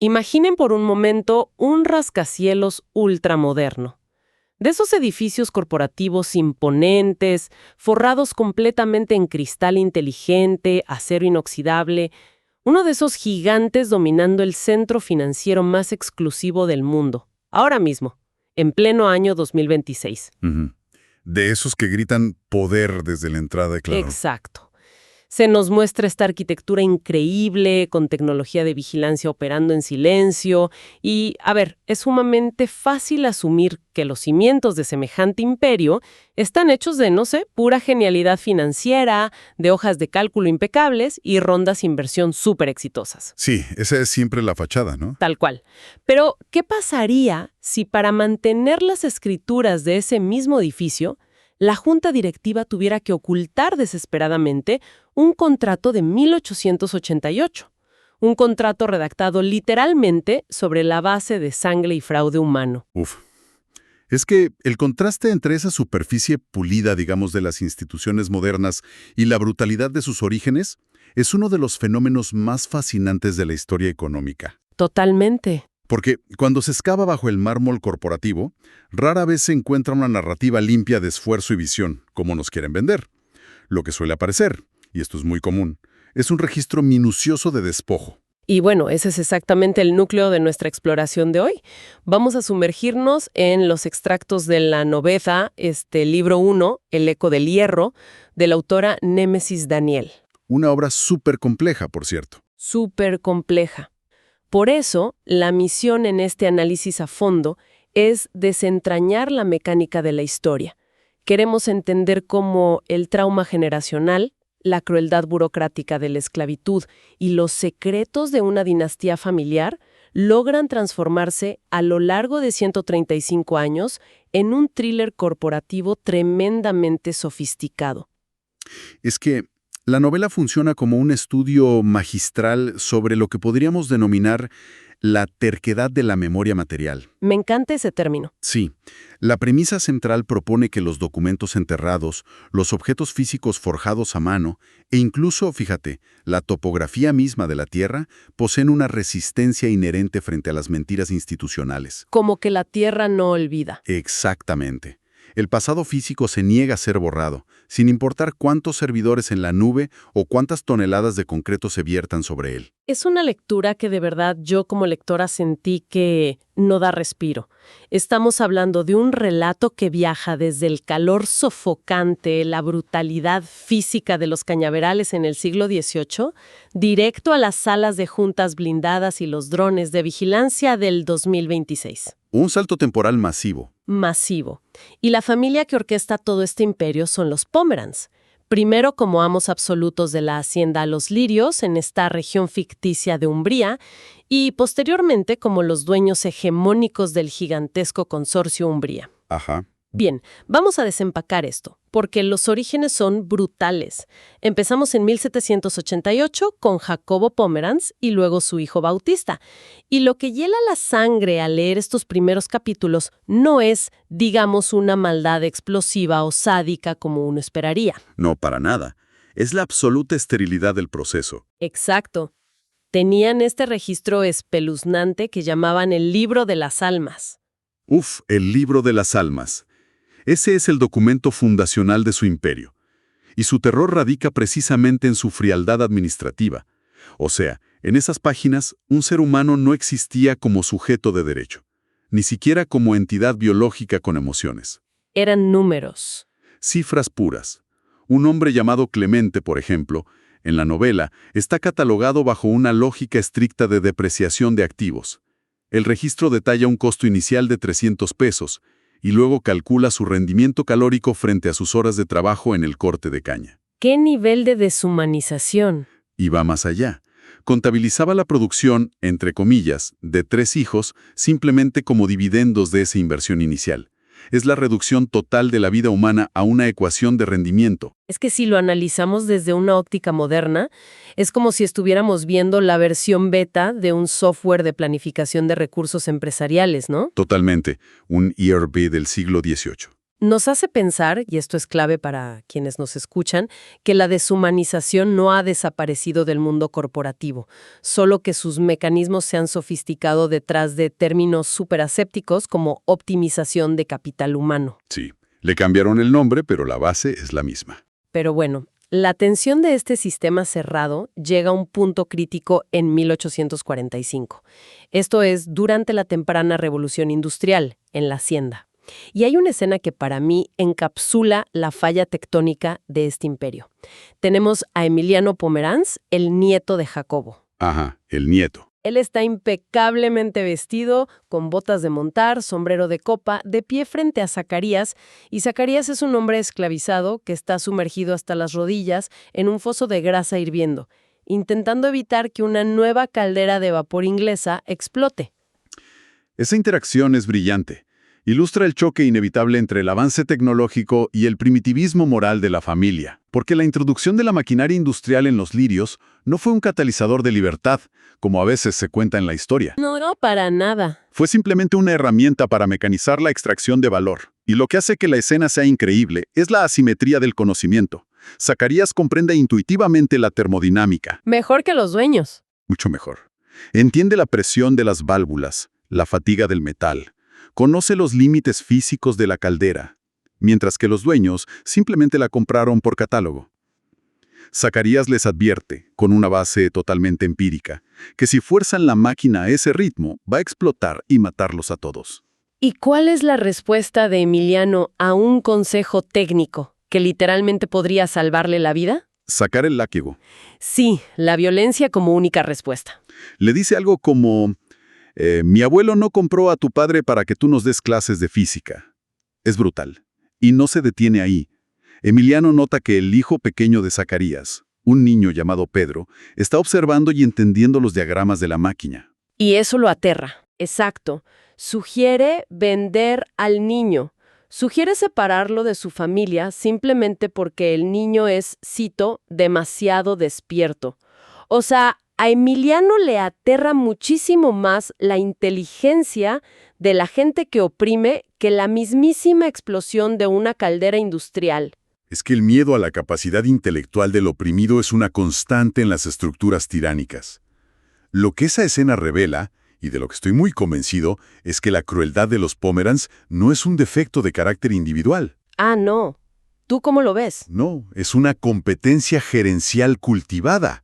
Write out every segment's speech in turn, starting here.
Imaginen por un momento un rascacielos ultramoderno. De esos edificios corporativos imponentes, forrados completamente en cristal inteligente, acero inoxidable, uno de esos gigantes dominando el centro financiero más exclusivo del mundo, ahora mismo, en pleno año 2026. Ujú. De esos que gritan poder desde la entrada, claro. Exacto. Se nos muestra esta arquitectura increíble, con tecnología de vigilancia operando en silencio. Y, es sumamente fácil asumir que los cimientos de semejante imperio están hechos de, no sé, pura genialidad financiera, de hojas de cálculo impecables y rondas de inversión súper exitosas. Sí, esa es siempre la fachada, ¿no? Tal cual. Pero, ¿qué pasaría si para mantener las escrituras de ese mismo edificio, la junta directiva tuviera que ocultar desesperadamente un contrato de 1888? Un contrato redactado literalmente sobre la base de sangre y fraude humano. Uf. Es que el contraste entre esa superficie pulida, digamos, de las instituciones modernas y la brutalidad de sus orígenes es uno de los fenómenos más fascinantes de la historia económica. Totalmente. Porque cuando se excava bajo el mármol corporativo, rara vez se encuentra una narrativa limpia de esfuerzo y visión, como nos quieren vender. Lo que suele aparecer, y esto es muy común, es un registro minucioso de despojo. Y bueno, ese es exactamente el núcleo de nuestra exploración de hoy. Vamos a sumergirnos en los extractos de la novela, libro 1, El eco del hierro, de la autora Némesis Daniel. Una obra súper compleja, por cierto. Súper compleja. Por eso, la misión en este análisis a fondo es desentrañar la mecánica de la historia. Queremos entender cómo el trauma generacional, la crueldad burocrática de la esclavitud y los secretos de una dinastía familiar logran transformarse a lo largo de 135 años en un thriller corporativo tremendamente sofisticado. Es que la novela funciona como un estudio magistral sobre lo que podríamos denominar la terquedad de la memoria material. Me encanta ese término. Sí, la premisa central propone que los documentos enterrados, los objetos físicos forjados a mano e incluso, fíjate, la topografía misma de la Tierra poseen una resistencia inherente frente a las mentiras institucionales. Como que la Tierra no olvida. Exactamente. El pasado físico se niega a ser borrado, sin importar cuántos servidores en la nube o cuántas toneladas de concreto se viertan sobre él. Es una lectura que de verdad yo como lectora sentí que no da respiro. Estamos hablando de un relato que viaja desde el calor sofocante, la brutalidad física de los cañaverales en el siglo XVIII, directo a las salas de juntas blindadas y los drones de vigilancia del 2026. Un salto temporal masivo. Masivo. Y la familia que orquesta todo este imperio son los Pomeranz. Primero como amos absolutos de la hacienda Los Lirios en esta región ficticia de Umbría y posteriormente como los dueños hegemónicos del gigantesco consorcio Umbría. Ajá. Bien, vamos a desempacar esto, porque los orígenes son brutales. Empezamos en 1788 con Jacobo Pomeranz y luego su hijo Bautista. Y lo que hiela la sangre al leer estos primeros capítulos no es, digamos, una maldad explosiva o sádica como uno esperaría. No, para nada. Es la absoluta esterilidad del proceso. Exacto. Tenían este registro espeluznante que llamaban el Libro de las Almas. Uf, el Libro de las Almas. Ese es el documento fundacional de su imperio. Y su terror radica precisamente en su frialdad administrativa. O sea, en esas páginas, un ser humano no existía como sujeto de derecho, ni siquiera como entidad biológica con emociones. Eran números. Cifras puras. Un hombre llamado Clemente, por ejemplo, en la novela, está catalogado bajo una lógica estricta de depreciación de activos. El registro detalla un costo inicial de 300 pesos, y luego calcula su rendimiento calórico frente a sus horas de trabajo en el corte de caña. ¿Qué nivel de deshumanización? Y va más allá. Contabilizaba la producción, entre comillas, de 3 hijos simplemente como dividendos de esa inversión inicial. Es la reducción total de la vida humana a una ecuación de rendimiento. Es que si lo analizamos desde una óptica moderna, es como si estuviéramos viendo la versión beta de un software de planificación de recursos empresariales, ¿no? Totalmente. Un ERP del siglo XVIII. Nos hace pensar, y esto es clave para quienes nos escuchan, que la deshumanización no ha desaparecido del mundo corporativo, solo que sus mecanismos se han sofisticado detrás de términos superasépticos como optimización de capital humano. Sí, le cambiaron el nombre, pero la base es la misma. Pero bueno, la tensión de este sistema cerrado llega a un punto crítico en 1845. Esto es durante la temprana revolución industrial, en la hacienda. Y hay una escena que para mí encapsula la falla tectónica de este imperio. Tenemos a Emiliano Pomeranz, el nieto de Jacobo. Ajá, el nieto. Él está impecablemente vestido, con botas de montar, sombrero de copa, de pie frente a Zacarías, y Zacarías es un hombre esclavizado que está sumergido hasta las rodillas en un foso de grasa hirviendo, intentando evitar que una nueva caldera de vapor inglesa explote. Esa interacción es brillante. Ilustra el choque inevitable entre el avance tecnológico y el primitivismo moral de la familia, porque la introducción de la maquinaria industrial en los lirios no fue un catalizador de libertad, como a veces se cuenta en la historia. No, para nada. Fue simplemente una herramienta para mecanizar la extracción de valor. Y lo que hace que la escena sea increíble es la asimetría del conocimiento. Zacarías comprende intuitivamente la termodinámica. Mejor que los dueños. Mucho mejor. Entiende la presión de las válvulas, la fatiga del metal. Conoce los límites físicos de la caldera, mientras que los dueños simplemente la compraron por catálogo. Zacarías les advierte, con una base totalmente empírica, que si fuerzan la máquina a ese ritmo, va a explotar y matarlos a todos. ¿Y cuál es la respuesta de Emiliano a un consejo técnico que literalmente podría salvarle la vida? Sacar el látigo. Sí, la violencia como única respuesta. Le dice algo como: mi abuelo no compró a tu padre para que tú nos des clases de física. Es brutal. Y no se detiene ahí. Emiliano nota que el hijo pequeño de Zacarías, un niño llamado Pedro, está observando y entendiendo los diagramas de la máquina. Y eso lo aterra. Exacto. Sugiere vender al niño. Sugiere separarlo de su familia simplemente porque el niño es, cito, demasiado despierto. O sea, a Emiliano le aterra muchísimo más la inteligencia de la gente que oprime que la mismísima explosión de una caldera industrial. Es que el miedo a la capacidad intelectual del oprimido es una constante en las estructuras tiránicas. Lo que esa escena revela, y de lo que estoy muy convencido, es que la crueldad de los Pomeranz no es un defecto de carácter individual. Ah, no. ¿Tú cómo lo ves? No, es una competencia gerencial cultivada.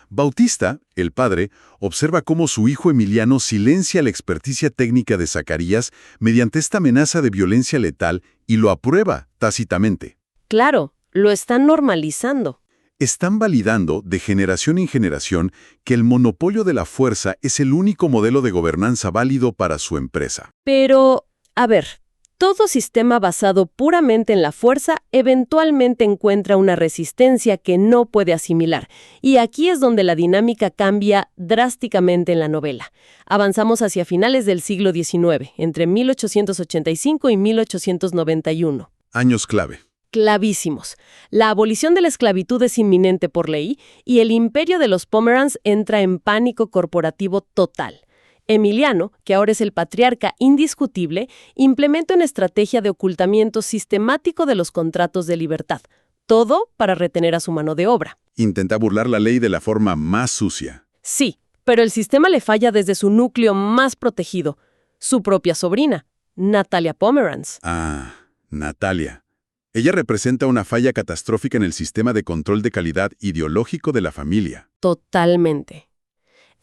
Bautista, el padre, observa cómo su hijo Emiliano silencia la experticia técnica de Zacarías mediante esta amenaza de violencia letal y lo aprueba tácitamente. Claro, lo están normalizando. Están validando de generación en generación que el monopolio de la fuerza es el único modelo de gobernanza válido para su empresa. Pero, a ver, todo sistema basado puramente en la fuerza eventualmente encuentra una resistencia que no puede asimilar. Y aquí es donde la dinámica cambia drásticamente en la novela. Avanzamos hacia finales del siglo XIX, entre 1885 y 1891. Años clave. Clavísimos. La abolición de la esclavitud es inminente por ley y el imperio de los Pomeranz entra en pánico corporativo total. Emiliano, que ahora es el patriarca indiscutible, implementa una estrategia de ocultamiento sistemático de los contratos de libertad, todo para retener a su mano de obra. Intenta burlar la ley de la forma más sucia. Sí, pero el sistema le falla desde su núcleo más protegido, su propia sobrina, Natalia Pomeranz. Ah, Natalia. Ella representa una falla catastrófica en el sistema de control de calidad ideológico de la familia. Totalmente.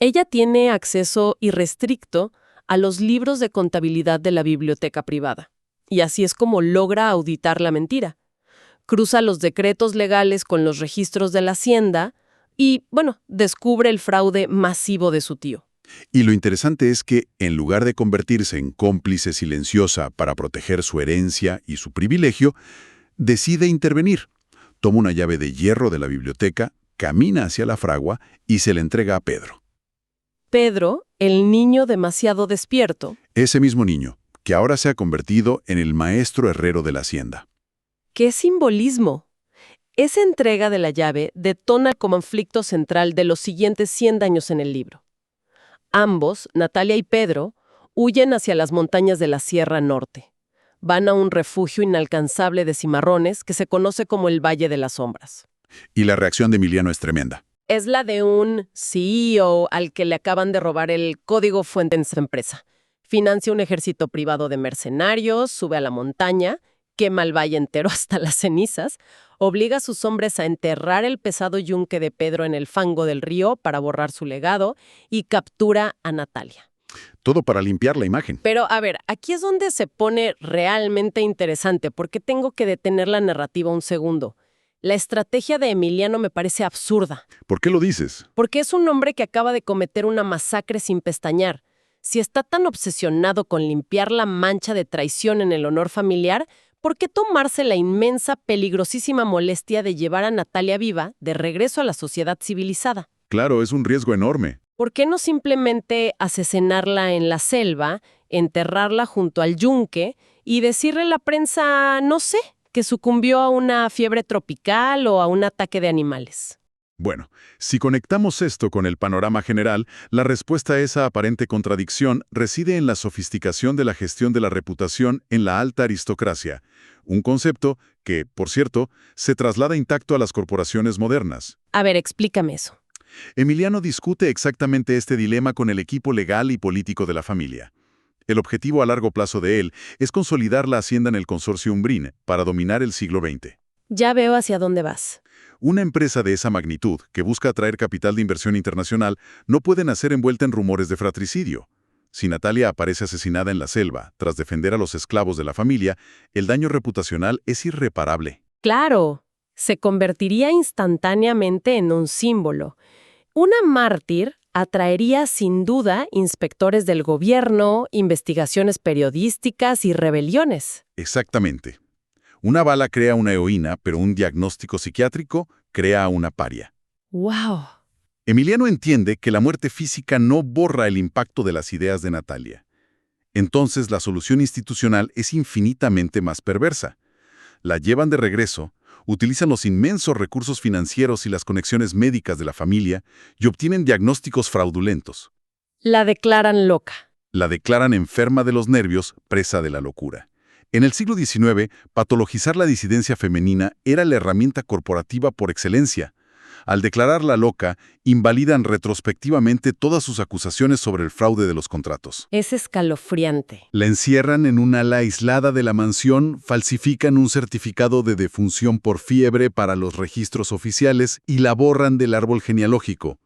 Ella tiene acceso irrestricto a los libros de contabilidad de la biblioteca privada. Y así es como logra auditar la mentira. Cruza los decretos legales con los registros de la hacienda y, descubre el fraude masivo de su tío. Y lo interesante es que, en lugar de convertirse en cómplice silenciosa para proteger su herencia y su privilegio, decide intervenir. Toma una llave de hierro de la biblioteca, camina hacia la fragua y se la entrega a Pedro. Pedro, el niño demasiado despierto. Ese mismo niño, que ahora se ha convertido en el maestro herrero de la hacienda. ¡Qué simbolismo! Esa entrega de la llave detona el conflicto central de los siguientes 100 años en el libro. Ambos, Natalia y Pedro, huyen hacia las montañas de la Sierra Norte. Van a un refugio inalcanzable de cimarrones que se conoce como el Valle de las Sombras. Y la reacción de Emiliano es tremenda. Es la de un CEO al que le acaban de robar el código fuente en su empresa. Financia un ejército privado de mercenarios, sube a la montaña, quema el valle entero hasta las cenizas, obliga a sus hombres a enterrar el pesado yunque de Pedro en el fango del río para borrar su legado y captura a Natalia. Todo para limpiar la imagen. Pero, a ver, aquí es donde se pone realmente interesante, porque tengo que detener la narrativa un segundo. La estrategia de Emiliano me parece absurda, ¿Por qué lo dices? porque es un hombre que acaba de cometer una masacre sin pestañear. Si está tan obsesionado con limpiar la mancha de traición en el honor familiar, ¿por qué tomarse la inmensa, peligrosísima molestia de llevar a Natalia viva de regreso a la sociedad civilizada? Claro, es un riesgo enorme. ¿Por qué no simplemente asesinarla en la selva, enterrarla junto al yunque y decirle a la prensa, no sé, que sucumbió a una fiebre tropical o a un ataque de animales? Bueno, si conectamos esto con el panorama general, la respuesta a esa aparente contradicción reside en la sofisticación de la gestión de la reputación en la alta aristocracia, un concepto que, por cierto, se traslada intacto a las corporaciones modernas. A ver, explícame eso. Emiliano discute exactamente este dilema con el equipo legal y político de la familia. El objetivo a largo plazo de él es consolidar la hacienda en el consorcio Umbrín para dominar el siglo XX. Ya veo hacia dónde vas. Una empresa de esa magnitud, que busca atraer capital de inversión internacional, no puede nacer envuelta en rumores de fratricidio. Si Natalia aparece asesinada en la selva, tras defender a los esclavos de la familia, el daño reputacional es irreparable. Claro, se convertiría instantáneamente en un símbolo. Una mártir atraería sin duda inspectores del gobierno, investigaciones periodísticas y rebeliones. Exactamente. Una bala crea una heroína, pero un diagnóstico psiquiátrico crea una paria. ¡Wow! Emiliano entiende que la muerte física no borra el impacto de las ideas de Natalia. Entonces la solución institucional es infinitamente más perversa. La llevan de regreso, utilizan los inmensos recursos financieros y las conexiones médicas de la familia y obtienen diagnósticos fraudulentos. La declaran loca. La declaran enferma de los nervios, presa de la locura. En el siglo XIX, patologizar la disidencia femenina era la herramienta corporativa por excelencia. Al declararla loca, invalidan retrospectivamente todas sus acusaciones sobre el fraude de los contratos. Es escalofriante. La encierran en un ala aislada de la mansión, falsifican un certificado de defunción por fiebre para los registros oficiales y la borran del árbol genealógico.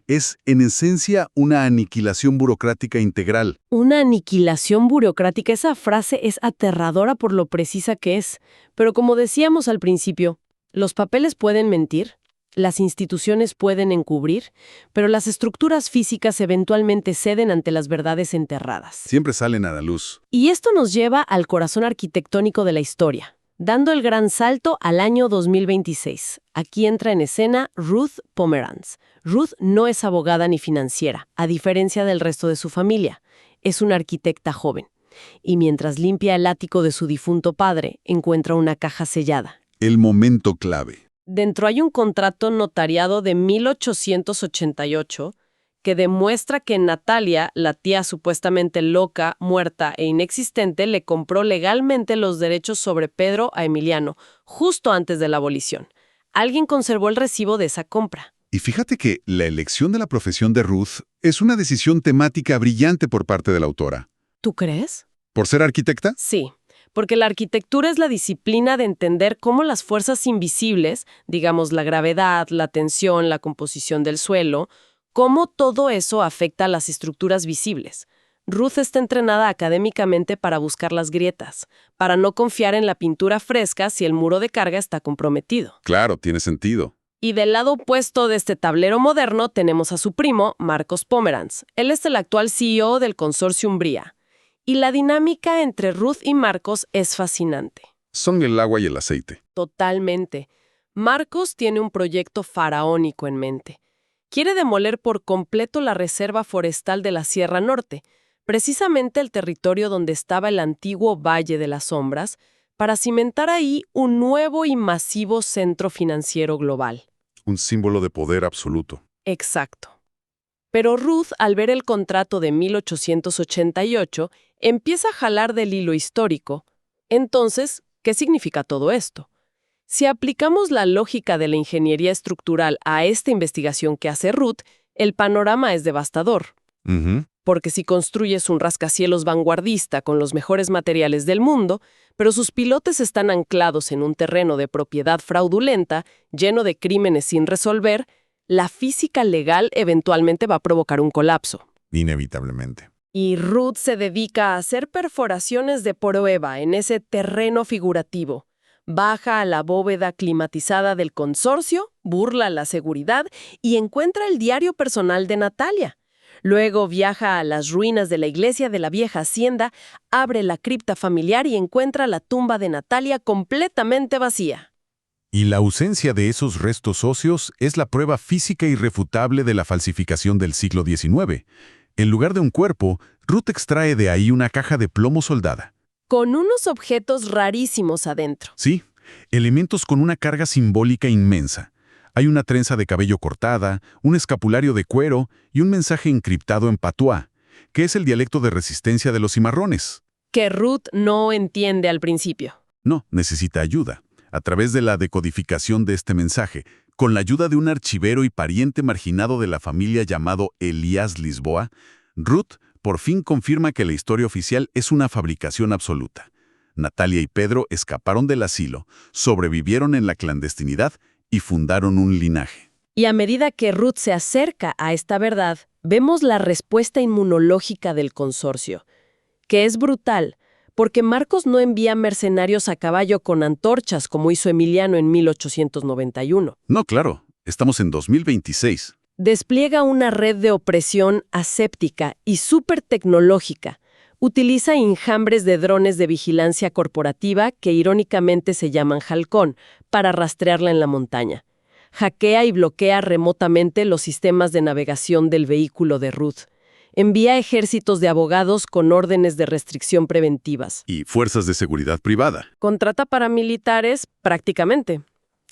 Es, en esencia, una aniquilación burocrática integral. Una aniquilación burocrática. Esa frase es aterradora por lo precisa que es. Pero como decíamos al principio, los papeles pueden mentir, las instituciones pueden encubrir, pero las estructuras físicas eventualmente ceden ante las verdades enterradas. Siempre salen a la luz. Y esto nos lleva al corazón arquitectónico de la historia, dando el gran salto al año 2026. Aquí entra en escena Ruth Pomeranz. Ruth no es abogada ni financiera, a diferencia del resto de su familia. Es una arquitecta joven. Y mientras limpia el ático de su difunto padre, encuentra una caja sellada. El momento clave. Dentro hay un contrato notariado de 1888 que demuestra que Natalia, la tía supuestamente loca, muerta e inexistente, le compró legalmente los derechos sobre Pedro a Emiliano, justo antes de la abolición. Alguien conservó el recibo de esa compra. Y fíjate que la elección de la profesión de Ruth es una decisión temática brillante por parte de la autora. ¿Tú crees? ¿Por ser arquitecta? Sí, porque la arquitectura es la disciplina de entender cómo las fuerzas invisibles, digamos la gravedad, la tensión, la composición del suelo, cómo todo eso afecta a las estructuras visibles. Ruth está entrenada académicamente para buscar las grietas, para no confiar en la pintura fresca si el muro de carga está comprometido. Claro, tiene sentido. Y del lado opuesto de este tablero moderno tenemos a su primo, Marcos Pomeranz. Él es el actual CEO del consorcio Umbría. Y la dinámica entre Ruth y Marcos es fascinante. Son el agua y el aceite. Totalmente. Marcos tiene un proyecto faraónico en mente. Quiere demoler por completo la reserva forestal de la Sierra Norte, precisamente el territorio donde estaba el antiguo Valle de las Sombras, para cimentar ahí un nuevo y masivo centro financiero global. Un símbolo de poder absoluto. Exacto. Pero Ruth, al ver el contrato de 1888, empieza a jalar del hilo histórico. Entonces, ¿qué significa todo esto? Si aplicamos la lógica de la ingeniería estructural a esta investigación que hace Ruth, el panorama es devastador. Ujú. Porque si construyes un rascacielos vanguardista con los mejores materiales del mundo, pero sus pilotes están anclados en un terreno de propiedad fraudulenta, lleno de crímenes sin resolver, la física legal eventualmente va a provocar un colapso. Inevitablemente. Y Ruth se dedica a hacer perforaciones de prueba en ese terreno figurativo. Baja a la bóveda climatizada del consorcio, burla la seguridad y encuentra el diario personal de Natalia. Luego viaja a las ruinas de la iglesia de la vieja hacienda, abre la cripta familiar y encuentra la tumba de Natalia completamente vacía. Y la ausencia de esos restos óseos es la prueba física irrefutable de la falsificación del siglo XIX. En lugar de un cuerpo, Ruth extrae de ahí una caja de plomo soldada. Con unos objetos rarísimos adentro. Sí, elementos con una carga simbólica inmensa. Hay una trenza de cabello cortada, un escapulario de cuero y un mensaje encriptado en patuá, que es el dialecto de resistencia de los cimarrones. Que Ruth no entiende al principio. No, necesita ayuda. A través de la decodificación de este mensaje, con la ayuda de un archivero y pariente marginado de la familia llamado Elías Lisboa, Ruth por fin confirma que la historia oficial es una fabricación absoluta. Natalia y Pedro escaparon del asilo, sobrevivieron en la clandestinidad y fundaron un linaje. Y a medida que Ruth se acerca a esta verdad, vemos la respuesta inmunológica del consorcio, que es brutal, porque Marcos no envía mercenarios a caballo con antorchas como hizo Emiliano en 1891. No, claro, estamos en 2026. Despliega una red de opresión aséptica y supertecnológica. Utiliza enjambres de drones de vigilancia corporativa que irónicamente se llaman halcón para rastrearla en la montaña. Hackea y bloquea remotamente los sistemas de navegación del vehículo de Ruth. Envía ejércitos de abogados con órdenes de restricción preventivas. Y fuerzas de seguridad privada. Contrata paramilitares prácticamente.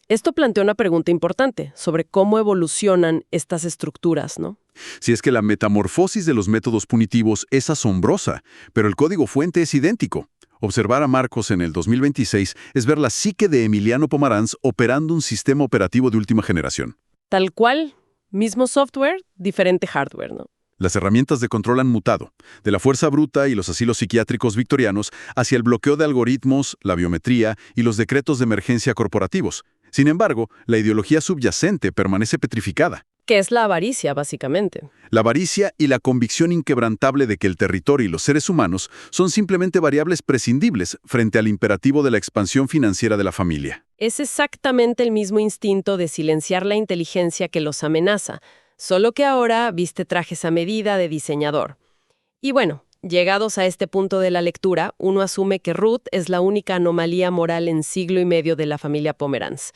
Esto plantea una pregunta importante sobre cómo evolucionan estas estructuras, ¿no? Si es que la metamorfosis de los métodos punitivos es asombrosa, pero el código fuente es idéntico. Observar a Marcos en el 2026 es ver la psique de Emiliano Pomeranz operando un sistema operativo de última generación. Tal cual, mismo software, diferente hardware, ¿no? Las herramientas de control han mutado, de la fuerza bruta y los asilos psiquiátricos victorianos hacia el bloqueo de algoritmos, la biometría y los decretos de emergencia corporativos. Sin embargo, la ideología subyacente permanece petrificada. Que es la avaricia, básicamente. La avaricia y la convicción inquebrantable de que el territorio y los seres humanos son simplemente variables prescindibles frente al imperativo de la expansión financiera de la familia. Es exactamente el mismo instinto de silenciar la inteligencia que los amenaza, solo que ahora viste trajes a medida de diseñador. Y bueno, llegados a este punto de la lectura, uno asume que Ruth es la única anomalía moral en siglo y medio de la familia Pomeranz,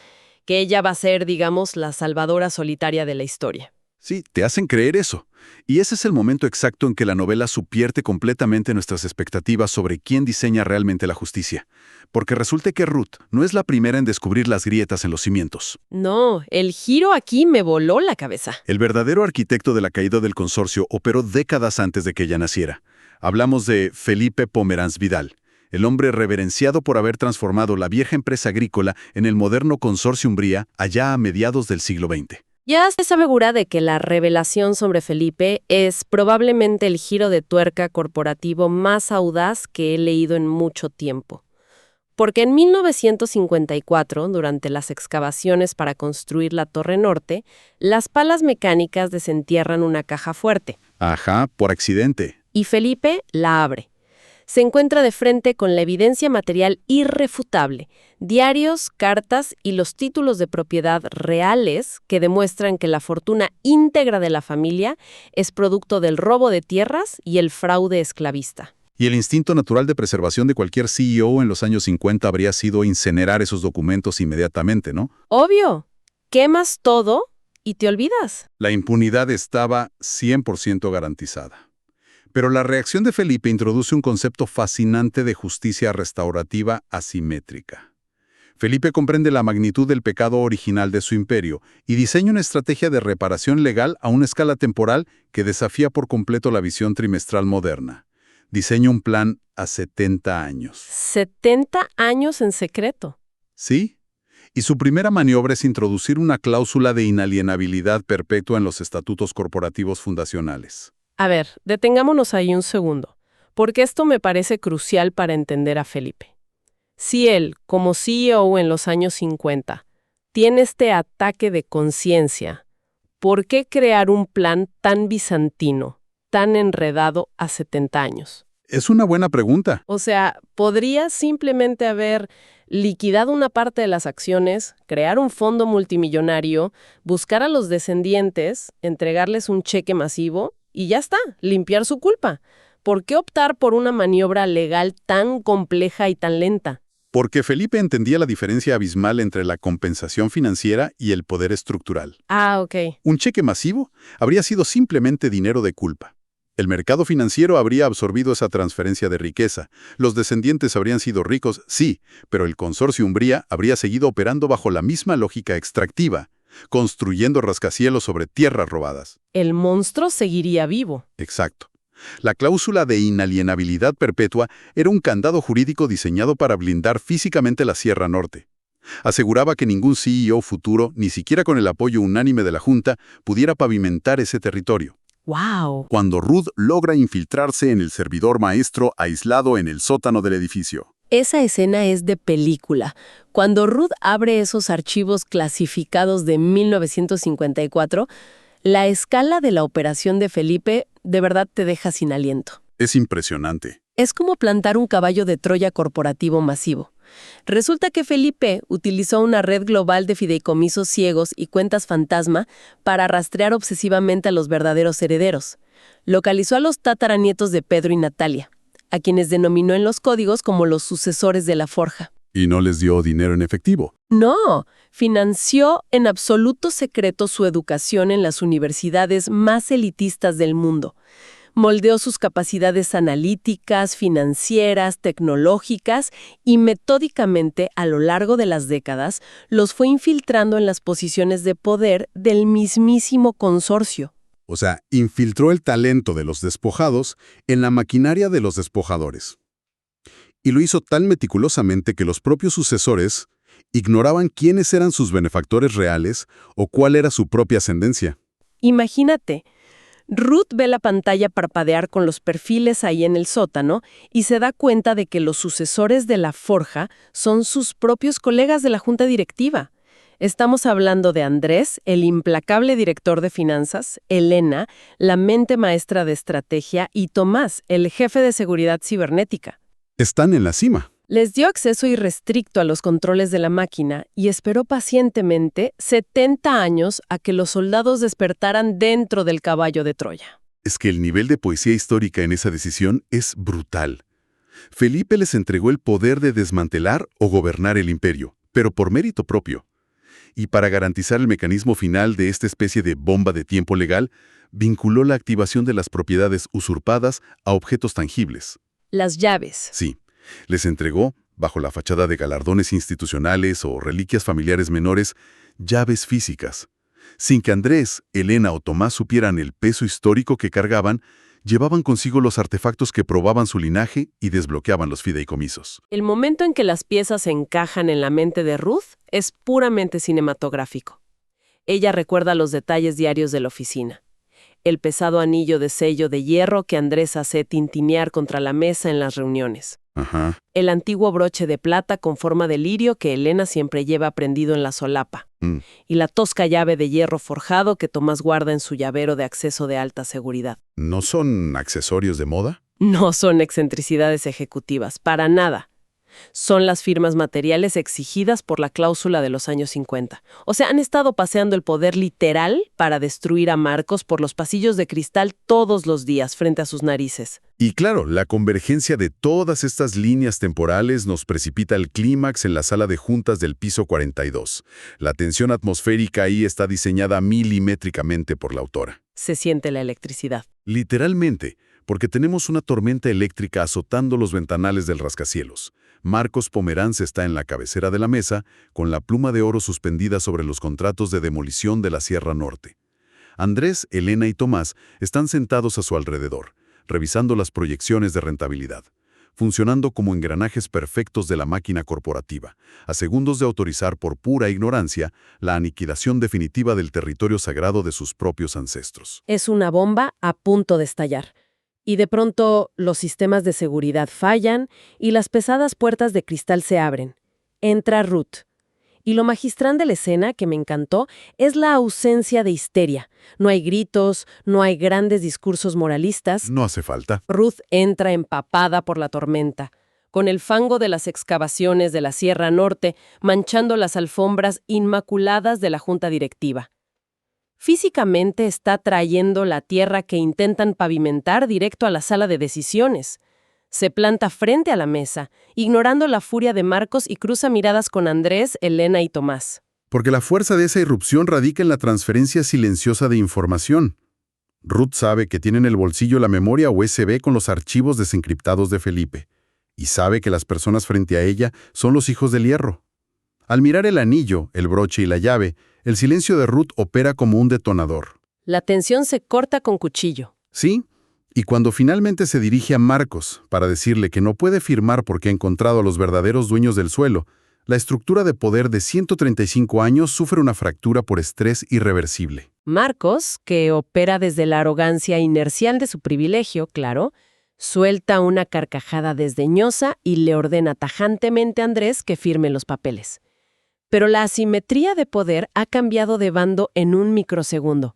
que ella va a ser, digamos, la salvadora solitaria de la historia. Sí, te hacen creer eso. Y ese es el momento exacto en que la novela subvierte completamente nuestras expectativas sobre quién diseña realmente la justicia. Porque resulta que Ruth no es la primera en descubrir las grietas en los cimientos. No, el giro aquí me voló la cabeza. El verdadero arquitecto de la caída del consorcio operó décadas antes de que ella naciera. Hablamos de Felipe Pomeranz Vidal, el hombre reverenciado por haber transformado la vieja empresa agrícola en el moderno Consorcio Umbría allá a mediados del siglo XX. Ya se asegura de que la revelación sobre Felipe es probablemente el giro de tuerca corporativo más audaz que he leído en mucho tiempo. Porque en 1954, durante las excavaciones para construir la Torre Norte, las palas mecánicas desentierran una caja fuerte. Ajá, por accidente. Y Felipe la abre. Se encuentra de frente con la evidencia material irrefutable, diarios, cartas y los títulos de propiedad reales que demuestran que la fortuna íntegra de la familia es producto del robo de tierras y el fraude esclavista. Y el instinto natural de preservación de cualquier CEO en los años 50 habría sido incinerar esos documentos inmediatamente, ¿no? Obvio, quemas todo y te olvidas. La impunidad estaba 100% garantizada. Pero la reacción de Felipe introduce un concepto fascinante de justicia restaurativa asimétrica. Felipe comprende la magnitud del pecado original de su imperio y diseña una estrategia de reparación legal a una escala temporal que desafía por completo la visión trimestral moderna. diseña un plan a 70 años. 70 años en secreto. ¿Sí? Y su primera maniobra es introducir una cláusula de inalienabilidad perpetua en los estatutos corporativos fundacionales. A ver, detengámonos ahí un segundo, porque esto me parece crucial para entender a Felipe. Si él, como CEO en los años 50, tiene este ataque de conciencia, ¿por qué crear un plan tan bizantino, tan enredado a 70 años? Es una buena pregunta. O sea, ¿podría simplemente haber liquidado una parte de las acciones, crear un fondo multimillonario, buscar a los descendientes, entregarles un cheque masivo y ya está, limpiar su culpa? ¿Por qué optar por una maniobra legal tan compleja y tan lenta? Porque Felipe entendía la diferencia abismal entre la compensación financiera y el poder estructural. Ah, ok. Un cheque masivo habría sido simplemente dinero de culpa. El mercado financiero habría absorbido esa transferencia de riqueza. Los descendientes habrían sido ricos, sí, pero el consorcio Umbría habría seguido operando bajo la misma lógica extractiva, construyendo rascacielos sobre tierras robadas. El monstruo seguiría vivo. Exacto. La cláusula de inalienabilidad perpetua era un candado jurídico diseñado para blindar físicamente la Sierra Norte. Aseguraba que ningún CEO futuro, ni siquiera con el apoyo unánime de la Junta, pudiera pavimentar ese territorio. ¡Wow! Cuando Ruth logra infiltrarse en el servidor maestro aislado en el sótano del edificio. Esa escena es de película. Cuando Ruth abre esos archivos clasificados de 1954, la escala de la operación de Felipe de verdad te deja sin aliento. Es impresionante. Es como plantar un caballo de Troya corporativo masivo. Resulta que Felipe utilizó una red global de fideicomisos ciegos y cuentas fantasma para rastrear obsesivamente a los verdaderos herederos. Localizó a los tataranietos de Pedro y Natalia, a quienes denominó en los códigos como los sucesores de la forja. ¿Y no les dio dinero en efectivo? No, financió en absoluto secreto su educación en las universidades más elitistas del mundo. Moldeó sus capacidades analíticas, financieras, tecnológicas y metódicamente, a lo largo de las décadas, los fue infiltrando en las posiciones de poder del mismísimo consorcio. O sea, infiltró el talento de los despojados en la maquinaria de los despojadores. Y lo hizo tan meticulosamente que los propios sucesores ignoraban quiénes eran sus benefactores reales o cuál era su propia ascendencia. Imagínate, Ruth ve la pantalla parpadear con los perfiles ahí en el sótano y se da cuenta de que los sucesores de la forja son sus propios colegas de la junta directiva. Estamos hablando de Andrés, el implacable director de finanzas, Elena, la mente maestra de estrategia, y Tomás, el jefe de seguridad cibernética. Están en la cima. Les dio acceso irrestricto a los controles de la máquina y esperó pacientemente 70 años a que los soldados despertaran dentro del caballo de Troya. Es que el nivel de poesía histórica en esa decisión es brutal. Felipe les entregó el poder de desmantelar o gobernar el imperio, pero por mérito propio. Y para garantizar el mecanismo final de esta especie de bomba de tiempo legal, vinculó la activación de las propiedades usurpadas a objetos tangibles. Las llaves. Sí. Les entregó, bajo la fachada de galardones institucionales o reliquias familiares menores, llaves físicas. Sin que Andrés, Elena o Tomás supieran el peso histórico que cargaban, llevaban consigo los artefactos que probaban su linaje y desbloqueaban los fideicomisos. El momento en que las piezas se encajan en la mente de Ruth es puramente cinematográfico. Ella recuerda los detalles diarios de la oficina. El pesado anillo de sello de hierro que Andrés hace tintinear contra la mesa en las reuniones. Ajá. El antiguo broche de plata con forma de lirio que Elena siempre lleva prendido en la solapa. Y la tosca llave de hierro forjado que Tomás guarda en su llavero de acceso de alta seguridad. ¿No son accesorios de moda? No son excentricidades ejecutivas, para nada. Son las firmas materiales exigidas por la cláusula de los años 50. O sea, han estado paseando el poder literal para destruir a Marcos por los pasillos de cristal todos los días frente a sus narices. Y claro, la convergencia de todas estas líneas temporales nos precipita al clímax en la sala de juntas del piso 42. La tensión atmosférica ahí está diseñada milimétricamente por la autora. Se siente la electricidad. Literalmente, porque tenemos una tormenta eléctrica azotando los ventanales del rascacielos. Marcos Pomeranz está en la cabecera de la mesa, con la pluma de oro suspendida sobre los contratos de demolición de la Sierra Norte. Andrés, Elena y Tomás están sentados a su alrededor, revisando las proyecciones de rentabilidad, funcionando como engranajes perfectos de la máquina corporativa, a segundos de autorizar por pura ignorancia la aniquilación definitiva del territorio sagrado de sus propios ancestros. Es una bomba a punto de estallar. Y de pronto los sistemas de seguridad fallan y las pesadas puertas de cristal se abren. Entra Ruth. Y lo magistrán de la escena, que me encantó, es la ausencia de histeria. No hay gritos, no hay grandes discursos moralistas. No hace falta. Ruth entra empapada por la tormenta, con el fango de las excavaciones de la Sierra Norte manchando las alfombras inmaculadas de la junta directiva. Físicamente está trayendo la tierra que intentan pavimentar directo a la sala de decisiones. Se planta frente a la mesa, ignorando la furia de Marcos y cruza miradas con Andrés, Elena y Tomás. Porque la fuerza de esa irrupción radica en la transferencia silenciosa de información. Ruth sabe que tiene en el bolsillo la memoria USB con los archivos desencriptados de Felipe, y sabe que las personas frente a ella son los hijos del hierro. Al mirar el anillo, el broche y la llave, el silencio de Ruth opera como un detonador. La tensión se corta con cuchillo. Sí, y cuando finalmente se dirige a Marcos para decirle que no puede firmar porque ha encontrado a los verdaderos dueños del suelo, la estructura de poder de 135 años sufre una fractura por estrés irreversible. Marcos, que opera desde la arrogancia inercial de su privilegio, claro, suelta una carcajada desdeñosa y le ordena tajantemente a Andrés que firme los papeles. Pero la asimetría de poder ha cambiado de bando en un microsegundo.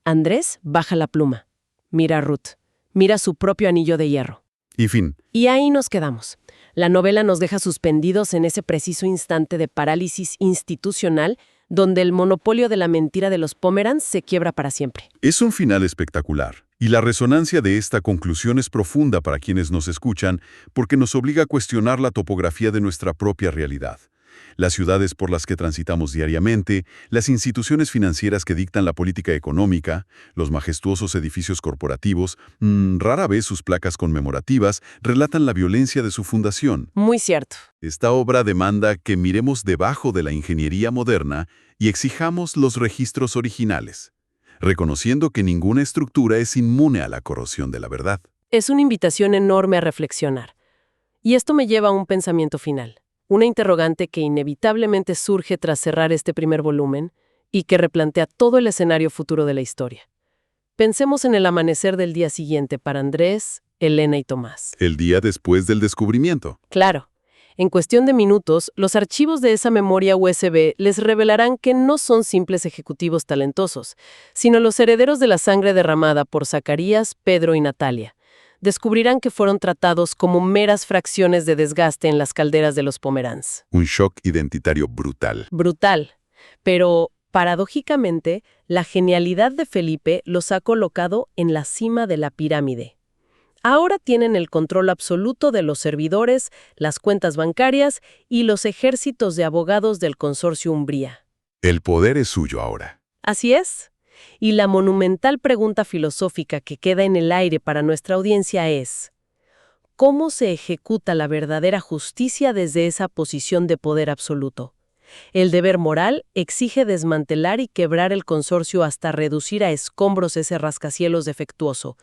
Andrés baja la pluma. Mira a Ruth. Mira su propio anillo de hierro. Y fin. Y ahí nos quedamos. La novela nos deja suspendidos en ese preciso instante de parálisis institucional donde el monopolio de la mentira de los Pomeranz se quiebra para siempre. Es un final espectacular. Y la resonancia de esta conclusión es profunda para quienes nos escuchan porque nos obliga a cuestionar la topografía de nuestra propia realidad. Las ciudades por las que transitamos diariamente, las instituciones financieras que dictan la política económica, los majestuosos edificios corporativos, rara vez sus placas conmemorativas relatan la violencia de su fundación. Muy cierto. Esta obra demanda que miremos debajo de la ingeniería moderna y exijamos los registros originales, reconociendo que ninguna estructura es inmune a la corrosión de la verdad. Es una invitación enorme a reflexionar. Y esto me lleva a un pensamiento final. Una interrogante que inevitablemente surge tras cerrar este primer volumen y que replantea todo el escenario futuro de la historia. Pensemos en el amanecer del día siguiente para Andrés, Elena y Tomás. El día después del descubrimiento. Claro, en cuestión de minutos, los archivos de esa memoria USB les revelarán que no son simples ejecutivos talentosos, sino los herederos de la sangre derramada por Zacarías, Pedro y Natalia. Descubrirán que fueron tratados como meras fracciones de desgaste en las calderas de los Pomeranz. Un shock identitario brutal. Brutal. Pero, paradójicamente, la genialidad de Felipe los ha colocado en la cima de la pirámide. Ahora tienen el control absoluto de los servidores, las cuentas bancarias y los ejércitos de abogados del consorcio Umbría. El poder es suyo ahora. Así es. Y la monumental pregunta filosófica que queda en el aire para nuestra audiencia es: ¿cómo se ejecuta la verdadera justicia desde esa posición de poder absoluto? El deber moral exige desmantelar y quebrar el consorcio hasta reducir a escombros ese rascacielos defectuoso,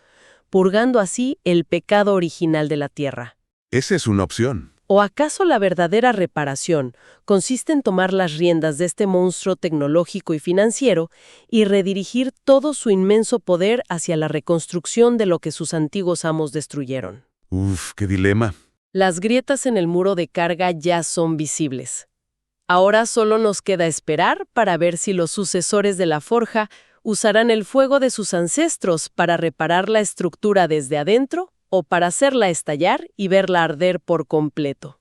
purgando así el pecado original de la tierra. Esa es una opción. ¿O acaso la verdadera reparación consiste en tomar las riendas de este monstruo tecnológico y financiero y redirigir todo su inmenso poder hacia la reconstrucción de lo que sus antiguos amos destruyeron? Uf, qué dilema. Las grietas en el muro de carga ya son visibles. Ahora solo nos queda esperar para ver si los sucesores de la forja usarán el fuego de sus ancestros para reparar la estructura desde adentro o para hacerla estallar y verla arder por completo.